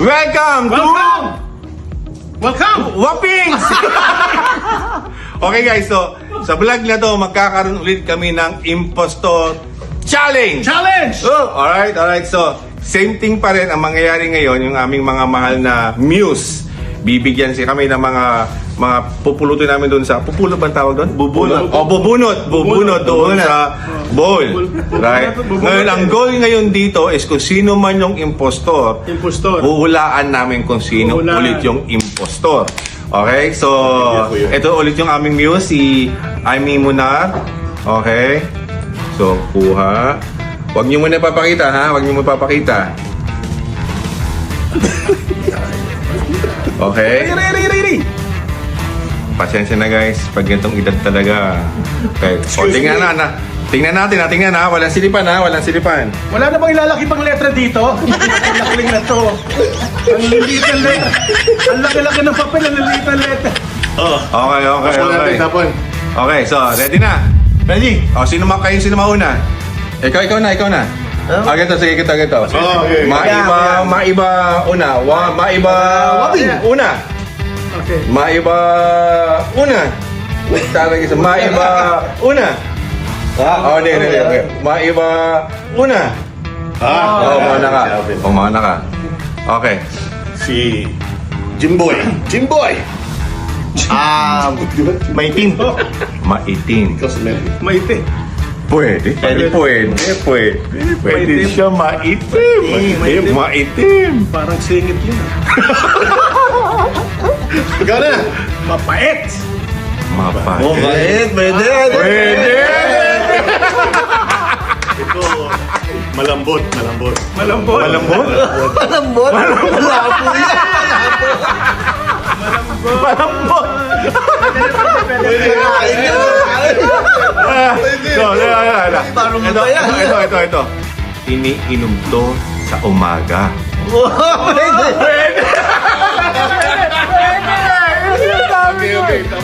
Welcome to Welcome! Whoppings! Okay guys, so sa vlog na to, magkakaroon ulit kami ng Impostor Challenge! Challenge! Oh, alright. So, same thing pa rin ang mangyayari ngayon, yung aming mga mahal na muse. Bibigyan kami ng mga pupulutin namin doon sa... Pupulot ba ang tawag doon? Bubunot. O, bubunot doon sa bowl. Right? Ngayon, ang goal ngayon dito is kung sino man yung impostor, huhulaan namin kung sino ulit yung impostor. Okay? So, ito ulit yung aming muse, si Amy Munar. Okay? So, kuha. Huwag niyo muna papakita, ha? Huwag niyo muna papakita. Okay? Pasensya na guys, pag ganitong edad talaga. Okay. O, tingnan natin, ha? Walang silipan, ha? Walang silipan. Wala na bang ilalaki pang letra dito? Ang laki na to. Ang liliit ng letra. Ang laki-laki ng papel, ang liliit ng letra. Okay. Okay, so, ready na? Ready? O, sino mauna? Ikaw na. Ganito, sige, ganito. Okay. Maiba una. Maiba una. Okay. Maiba una. Talaga isa. Maiba una. Okay. Maiba una. Mauna ka. Okay. Si Jimboy. Maitim. Maitim. Maitim. Pwede siya maitim. Parang singit yun. Ikaw na. Mapait. Mapait. Pwede. Ito, malambot. Ito. Iniinom to sa umaga.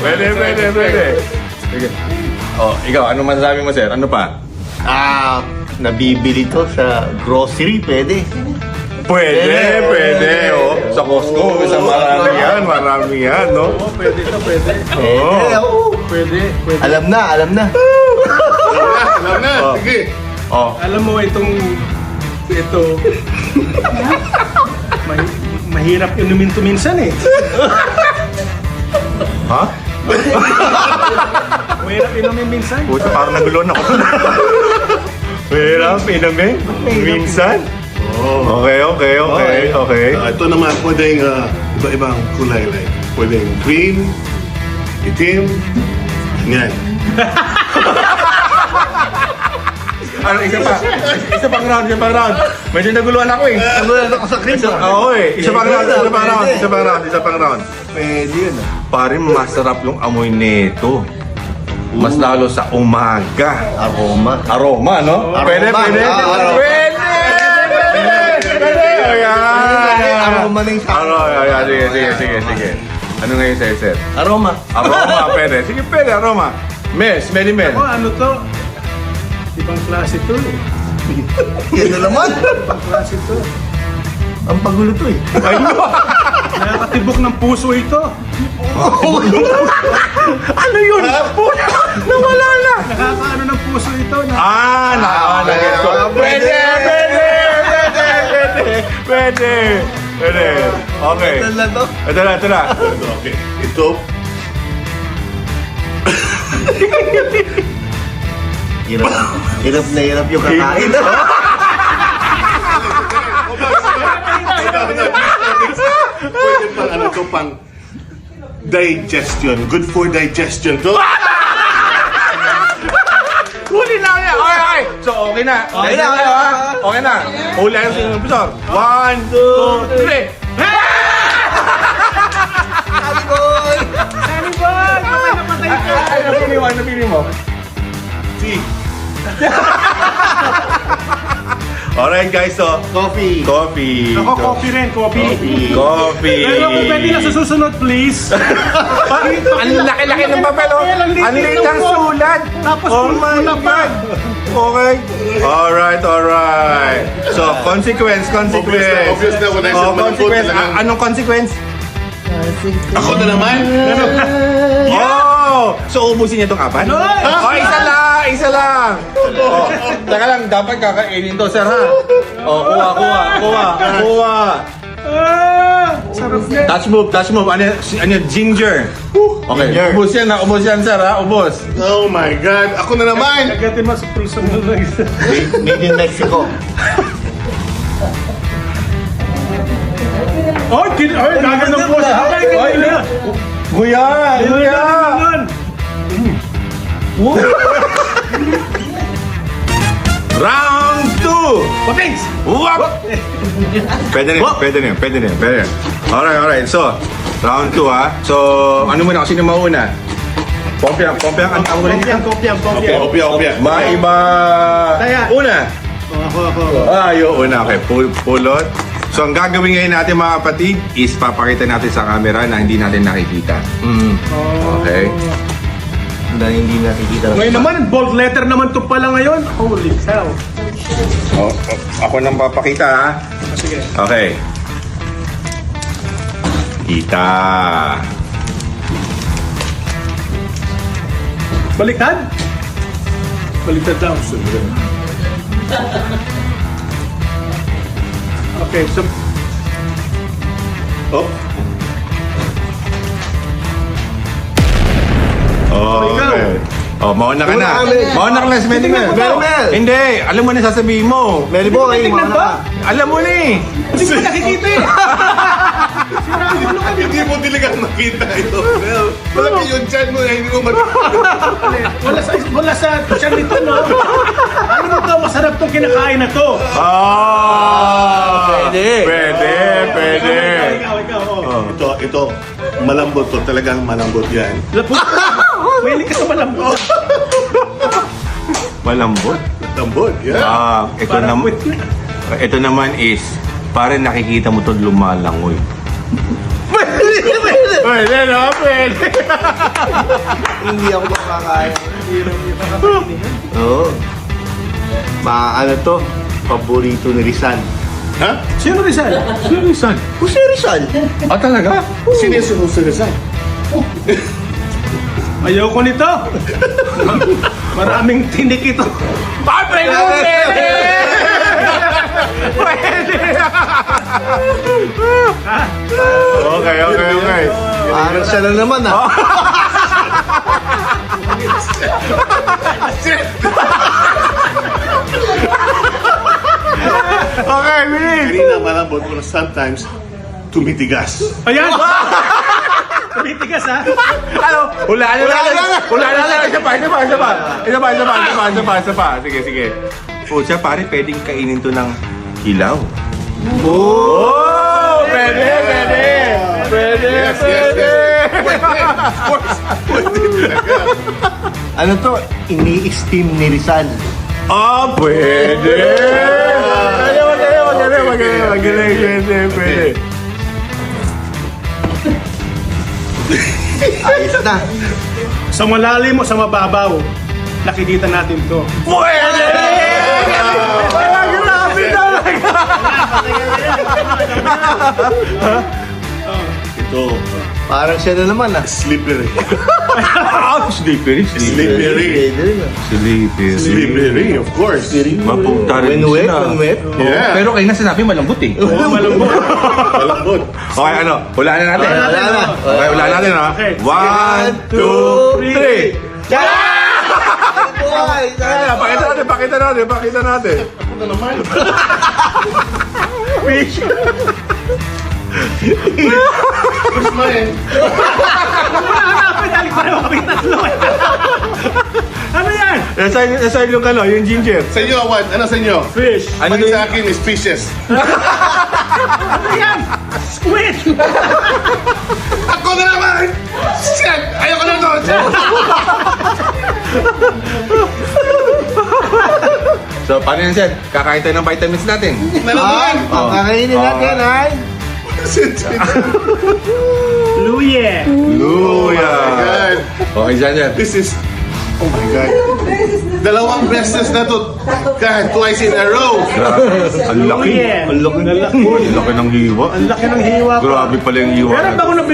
Pwede. Sige. Oh, ikaw, ano masasabi mo, sir? Ano pa? Nabibili to sa grocery, pwede. Pwede. Oh. Sa Costco, sa marami yan, no? Oo, pwede to, pwede. Pwede. Alam na. Alam na. Oh. Sige. Oh. Alam mo, ito, mahirap inumin to minsan eh. Ha? Mahirap inumin minsan. Puta, parang nagulon ako. Mahirap inumin? Minsan? Okay. Ito naman, pwedeng iba-ibang kulay. Like, pwedeng green, itim, yan. Ano, isa pang round. Medyo naguluhan ako eh. Nagulan ako sa cream. Oo eh. Isa pang round. Pwede yun. Pare, masarap yung amoy nito. Mas lalo sa umaga. Aroma, no? Pwede. Ayan. Aroma na yung Sige. Ano ngayon sa'yo, sir? Aroma. Aroma, pwede. Sige, pwede, aroma. Smelly mel. Ano to? Ibang klase to eh. Yan na naman. Ibang klase to. Ang pagulo to eh. Nakakatibok ng puso ito. Ano yun? Nawala na. Nakakaano ng puso ito. Nagets ko. Pwede. Okay. Ito na. Okay. Ito, Hirap na hirap yung kakain. pwede pang digestion. Good for digestion to. Huli na yan. Okay. So, okay na. Okay na. Huli na yung professor. 1, 2, 3. Sabi ko! Sunny boy! Kapag napatay ka! Ay, napili mo. See? Alright guys, so Coffee. Ako, coffee rin, coffee. Pero kung pwede na sa susunod, please. Ang laki-laki ng papel, oh. Ang liit ng sulat. Tapos Oh my pula pa. God. Okay. Alright. So, consequence. Obvious na, when I said Oh, malambot, consequence. talagang- Anong consequence? Ako na naman? Oh! So, ubusin niya itong apat? No! Oh, isa lang! Oh, teka lang, dapat kakainin to, sir, ha? Oh, kuha. Sarap na. Touch move. Ano, ginger. Okay, Ginger. ubos yan, sir, ha? Ubos. Oh my God! Ako na naman! Agatin mo sa pulso mo ng isa. Made in Mexico. Gaganong po siya. Ay, na. Guya! Round 2! Papings! Wap! Pwede na yun. Alright. So, round 2, ha? So, ano muna? Sino mauna? Pompiang. Ang tawag ulit dito? Opya. Maiba. Taya. Una. Ako. Yung una. Okay, pulot. So, ang gagawin ngayon natin mga kapatid is papakita natin sa camera na hindi natin nakikita. Okay? Na hindi nakikita. Ngayon naman, bold letter naman to pala ngayon. Holy cow. Oh, ako nang papakita, ha? Sige. Okay. Kita. Baliktad? Baliktad daw. Okay, so... Oh, Okay. Oh, mauna ka na. Mauna Mauna ka kami. na sa medical. Merimel. Hindi, alam mo na sasabihin mo. Meliboy, Tingnan ba? Alam mo na eh. Hindi ko nakikita eh. hindi mo talagang makita ito. Well, malaki yung chan mo, hindi mo makita. Wala sa tiyan nito, no? Ano mo to? Masarap tong kinakain na to. Pwede. Ikaw, oh. Ito, malambot to. Talagang malambot yan. Pwede ka sa malambot. Malambot. Malambot, yeah. Ito naman is, parang nakikita mo itong lumalangoy. Pwede. Hindi ako makakain. Oo. Ano to? Paborito ni Rizal. Ha? Sino Rizal? Jose Rizal. Ah, talaga? Sino yung sinusunod? Ayoko nito. Maraming tinik ito. Pwede! Okay. Parang siya na naman Okay, bilis! Hindi na malambot, pero sometimes tumitigas. Ayan! Tumitigas ha? Ano? Hulaan na. Isa pa. Sige. Pucha, pare, pwedeng kainin to ng hilaw. Oh! Pwede! Yes. Of course. Ano to? Ini-steam ni Rizal. Ah, pwede! Magaling. Pwede. Ayos na. Sa malalim o sa mababaw, nakikita natin to. Pwede! Grabe talaga! Ito, Parang siya na naman slippery. Slippery. Slippery, of course. Mapunta rin When wet, sila. when wet. Yeah. Pero kayo na sinabi malambot eh. Malambot. Malambot. Okay, hulaan na natin. Wala na. Okay, hulaan natin ha. Okay. 1, 2, 3. Boy! Pakita natin. Ako na naman. Where's mine? Hanapin, dali pareho kami tatlo. Ano yan? Nasa yung yung ginger. Sa inyo, what? Ano sa inyo? Fish. Ano Mine yun? sa akin is fishes. Ano yan? Squid. Ako na naman! Shit! Ayoko na to! So, paano yan, Sir? Kakain tayo ng vitamins natin. Nalaman! Kakainin natin ay Luye. Oh my God! Okay, dyan. This is Oh my God. Dalawang beses na to. God, twice in a row. Ang laki. Yeah. Ang laki. Ang laki ng hiwa. Ang laki ng hiwa ko. Grabe pala yung hiwa. Pero bango ng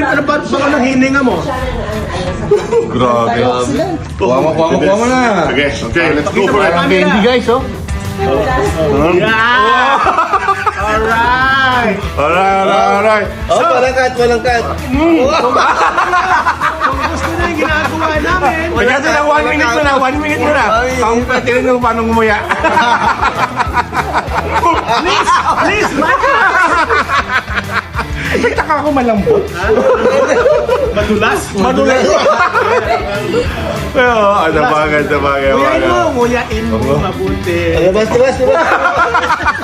hininga mo. Grabe. Kuha mo na. Okay, let's go for it. Candy, guys, oh. Yeah! Alright! Alright. Oh, walang cut. Kung gusto na yung ginagawa namin, Kasi na 1 minute mo na. 1 minute mo na. Ang patirin mo paano ngumuya. please, Michael! Nagtaka ako malambot. Madulas? Pero, sabagay. Nguyain mo, mabuti. Bas.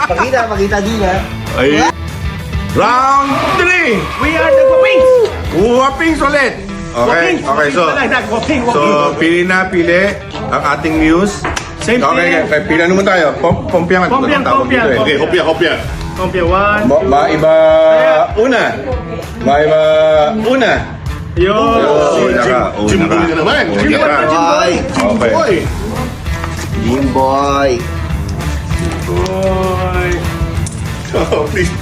Pakita din, ha? Ay. Round 3. We are the Wapings! Wapings ulit. Okay, so pili ang ating news. Same Okay, thing. pili naman tayo. Pompiang. Pompiang. Okay, hopya. Kompya, one. Maiba una. Yun. Jimboy na naman. Boy. Jimboy. Jimboy. Boy. Oh, please.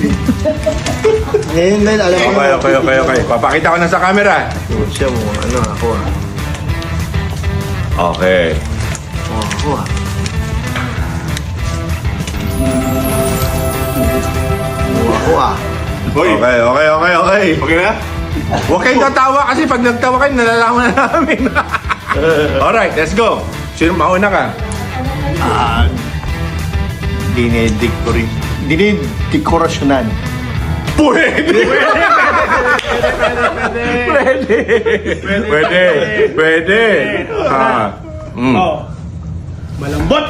Ngayon, men, alam mo. Okay. Papakita ko na sa camera. Siya mo, ako, ah. Okay. Ako, ah. Ako, ah. Hoy, Okay. okay na? Huwag kayong tatawa kasi pag nagtawa kayo, nalalaman na namin. Alright, let's go. Sino mauna ka? Dinidekorasyonan. Pwede. Oh. Malambot.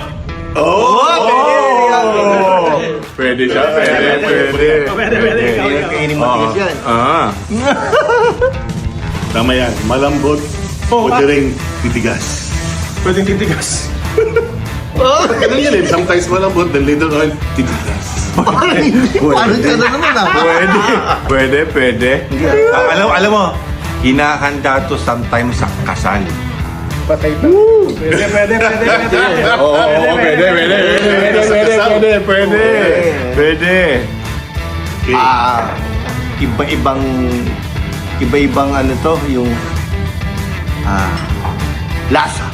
Pwede siya. Pwede. Kainin mo tigas yan. Tama yan. Malambot. Pwede rin titigas. Pwedeng titigas. Ganun yan eh. Sometimes malambot, then later on, titigas. Parang ka na naman, ah. Pwede. Alam mo, hinahanda to sometimes sa kasal. Patay pa. Pwede. Pwede. Iba-ibang ano to, yung lasa.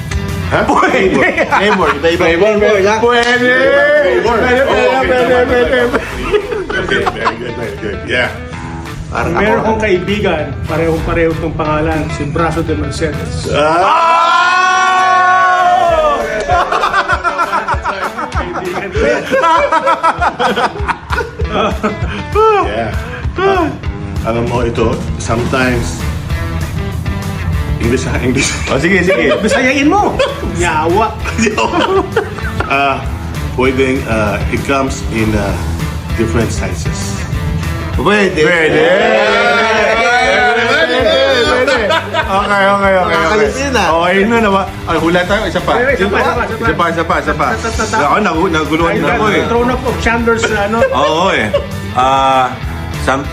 Ha? Pwede. Flavor, iba-ibang flavor, ha? Pwede. Okay, very good. Yeah. Parang Meron ako. kong kaibigan, pareho itong pangalan, si Brazo de Mercedes. Yeah. Alam mo ito, sometimes English. Oh, sige. Bisayain mo! Yawa! Pwedeng, it comes in different sizes. Pwede. Okay. Nakakalis yun, ah. Okay, yun na naman. Ay, hula tayo. Isa pa. Isa pa. Ako, naguluhan na ako eh. Throne of Chandler's, Oo eh.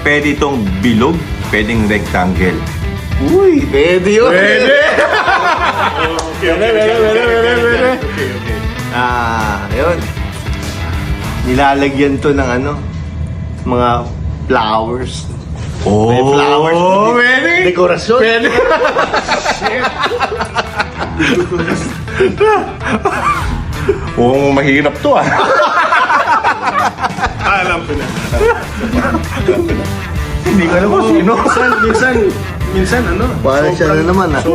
Pwede itong bilog, pwedeng rectangle. Uy, pwede yun. Pwede. Yun. Nilalagyan to ng mga flowers. Oh, May flowers. pwede. Dekorasyon. Pwede. Oo, mahirap to ah. Alam ko na. Hindi ko alam kung sino. Minsan, Parang siya na naman, ah.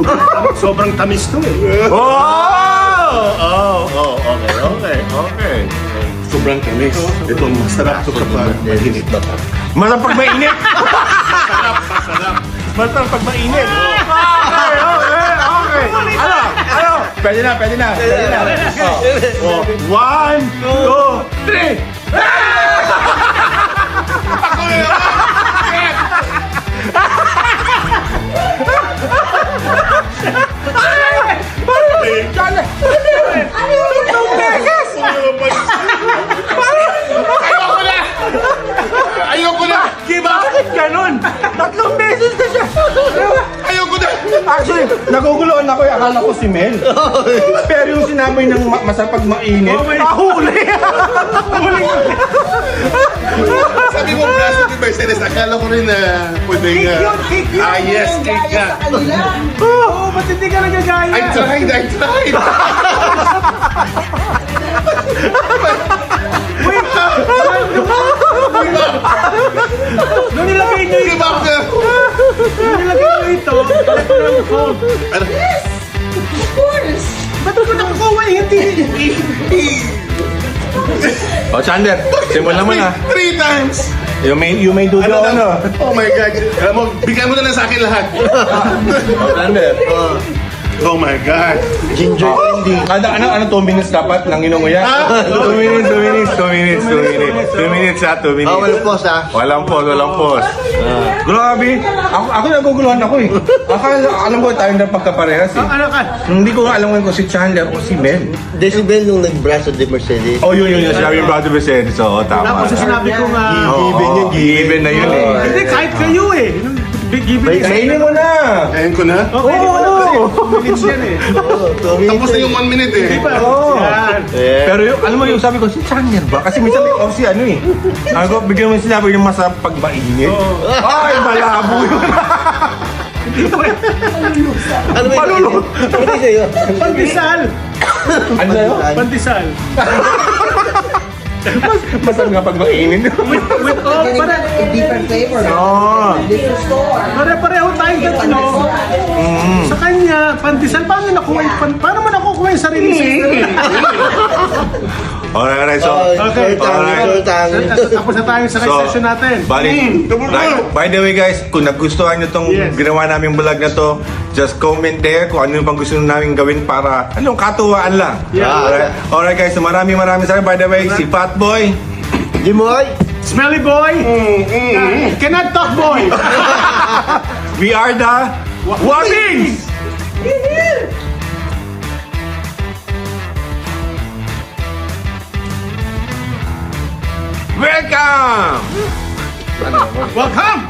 sobrang tamis to eh. Okay. Sobrang tamis. Ito, masarap to kapag mahinit. Masarap pag mainit. Masarap pag mainit. Okay. Ano? Pwede na. Oh. 1, 2, 3. Ayoko na! Bakit ganun? 3 beses na siya. Ayoko na! Actually, naguguluhan ako, akala ko si Mel. Pero yung sinabi ng masarap pag mainit, huli! Sabi mo, plastic ni Mercedes, akala ko rin na pwedeng... Cake yun! Ah, yes, cake nga. Oo, ba't hindi ka nagagaya? I tried. Wait! Nung nilagay niyo Give ito, up na. nung nilagay niyo ito, balik ko ng phone. Ano? Of course. Ba't ko nakukuha hindi? O, Chandler, simulan mo na. 3 times. You may do the honor. Oh my God. Alam mo, bigyan mo na lang sa akin lahat. Chandler. Oh my God. Ginger candy. Kada 2 minutes dapat nang inunguya? 2 minutes. 2 minutes ha, 2 minutes. Walang pause ha. Walang pause. Grabe. Ako naguguluhan ako eh. Alam ko tayo na pagkaparehas eh. Ano ka? Hindi ko nga alam kung si Chandler o si Mel. Decibel nung nag-braso de Mercedes. Oh, yun. Sabi yung brother Mercedes. Oo, tama. Tapos sinabi ko nga, Given na yun eh. hindi kahit kayo eh. Given Kainin mo na. Kain ko na. Okay, di ba na kasi 2 minutes yan eh. Tapos na yung 1 minute eh. Di ba? Oo. Yan. Pero yung, alam mo yung sabi ko, si Chandler ba? Kasi minsan may off si ano eh. Ako, bigyan mo sinabi yung masarap pag mainit. Ay, malabo yun. Ano ba yun? Ano sa'yo? Pandesal! Ano na yun? Pandesal. Masarap nga pag mainit. With all, Different flavor. Oo. Different store. pare-pareho tayong tatlo. Sa kanya, pandesal. Paano paano mo nakukuha yung sarili sa Alright, so. Okay. Alright. Tapos na tayo sa session natin. Bali, by the way guys, kung nagustuhan nyo tong Yes. ginawa naming vlog na to, just comment there kung ano yung pang gusto namin gawin para, katuwaan lang. Yeah. Alright guys, so maraming salamat. By the way, si Fatboy. Jimoy! Smelly boy. Cannot talk boy. We are the Wabings! Welcome! Welcome.